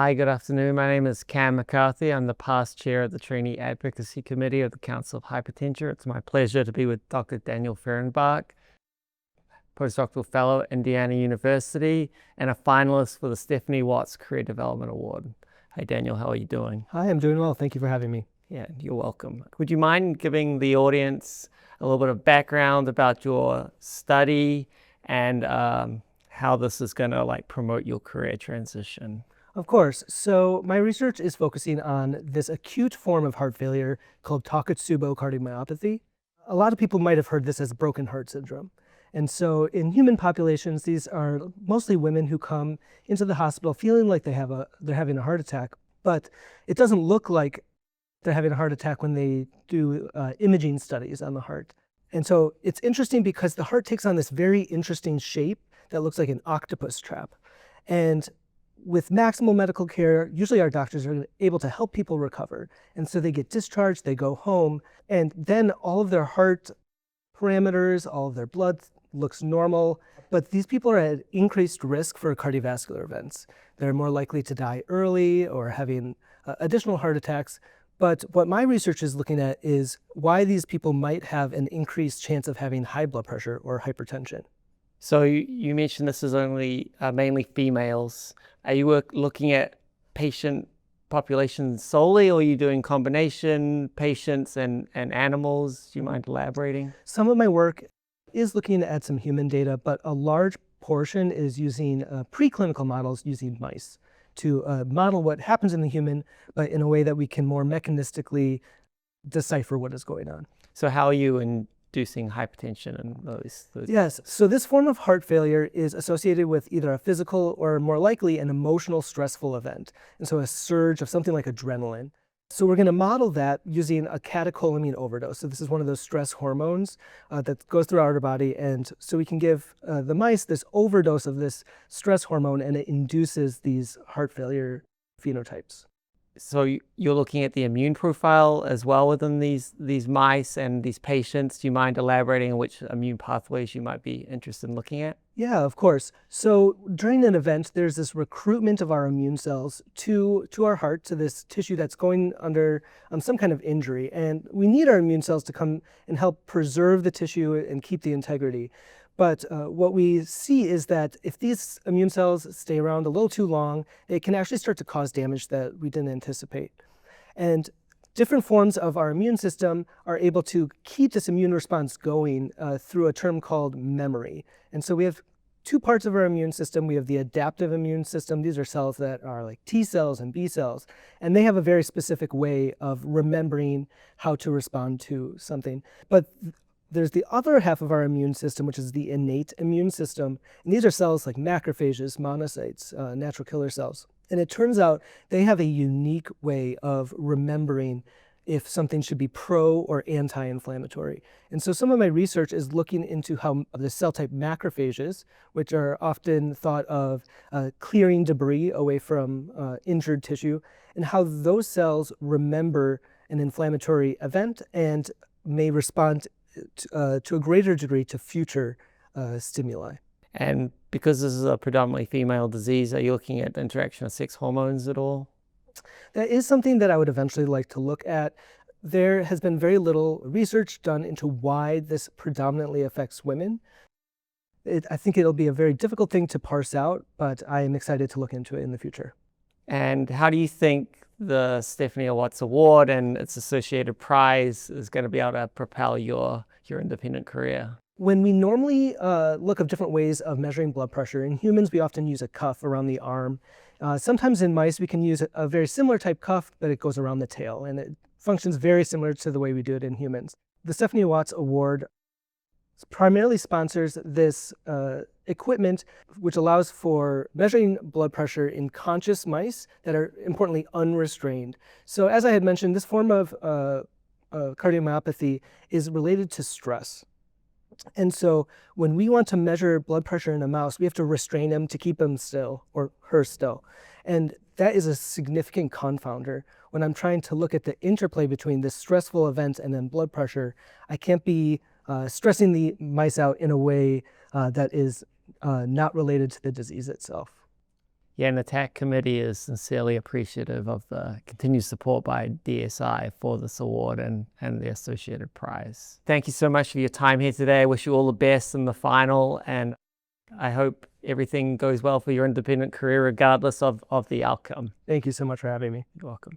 Hi, good afternoon. My name is Cam McCarthy. I'm the past chair of the Trainee Advocacy Committee of the Council of Hypertension. It's my pleasure to be with Dr. Daniel Fehrenbach, postdoctoral fellow at Indiana University and a finalist for the Stephanie Watts Career Development Award. Hi, Daniel. How are you doing? Hi, I'm doing well. Thank you for having me. Yeah, you're welcome. Would you mind giving the audience a little bit of background about your study and how this is going to promote your career transition? Of course. So my research is focusing on this acute form of heart failure called Takotsubo cardiomyopathy. A lot of people might have heard this as broken heart syndrome. And so in human populations, these are mostly women who come into the hospital feeling like they're having a heart attack, but it doesn't look like they're having a heart attack when they do imaging studies on the heart. And so it's interesting because the heart takes on this very interesting shape that looks like an octopus trap. And with maximal medical care, usually our doctors are able to help people recover. And so they get discharged, they go home, and then all of their heart parameters, all of their blood looks normal. But these people are at increased risk for cardiovascular events. They're more likely to die early or having additional heart attacks. But what my research is looking at is why these people might have an increased chance of having high blood pressure or hypertension. So you mentioned this is only mainly females. Are you looking at patient populations solely, or are you doing combination patients and animals? Do you mind elaborating? Some of my work is looking at some human data, but a large portion is using preclinical models using mice to model what happens in the human, but in a way that we can more mechanistically decipher what is going on. So how are you inducing hypertension and those? Yes, so this form of heart failure is associated with either a physical or more likely an emotional stressful event. And so a surge of something like adrenaline. So we're going to model that using a catecholamine overdose. So this is one of those stress hormones that goes throughout our body. And so we can give the mice this overdose of this stress hormone, and it induces these heart failure phenotypes. So you're looking at the immune profile as well within these mice and these patients. Do you mind elaborating on which immune pathways you might be interested in looking at? Yeah, of course. So during an event, there's this recruitment of our immune cells to our heart, to this tissue that's going under some kind of injury. And we need our immune cells to come and help preserve the tissue and keep the integrity. But what we see is that if these immune cells stay around a little too long, it can actually start to cause damage that we didn't anticipate. And different forms of our immune system are able to keep this immune response going through a term called memory. And so we have two parts of our immune system. We have the adaptive immune system. These are cells that are like T cells and B cells, and they have a very specific way of remembering how to respond to something. But there's the other half of our immune system, which is the innate immune system. And these are cells like macrophages, monocytes, natural killer cells. And it turns out they have a unique way of remembering if something should be pro or anti-inflammatory. And so some of my research is looking into how the cell type macrophages, which are often thought of clearing debris away from injured tissue, and how those cells remember an inflammatory event and may respond to a greater degree to future stimuli. And because this is a predominantly female disease, are you looking at the interaction of sex hormones at all? That is something that I would eventually like to look at. There has been very little research done into why this predominantly affects women. I think it'll be a very difficult thing to parse out, but I am excited to look into it in the future. And how do you think the Stephanie Watts Award and its associated prize is going to be able to propel your independent career? When we normally look at different ways of measuring blood pressure, in humans we often use a cuff around the arm. Sometimes in mice we can use a very similar type cuff, but it goes around the tail, and it functions very similar to the way we do it in humans. The Stephanie Watts Award primarily sponsors this equipment which allows for measuring blood pressure in conscious mice that are importantly unrestrained. So as I had mentioned, this form of cardiomyopathy is related to stress. And so when we want to measure blood pressure in a mouse, we have to restrain him to keep him still or her still. And that is a significant confounder. When I'm trying to look at the interplay between this stressful event and then blood pressure, I can't be stressing the mice out in a way that is not related to the disease itself. Yeah, and the TAC committee is sincerely appreciative of the continued support by DSI for this award and the associated prize. Thank you so much for your time here today. I wish you all the best in the final, and I hope everything goes well for your independent career regardless of the outcome. Thank you so much for having me. You're welcome.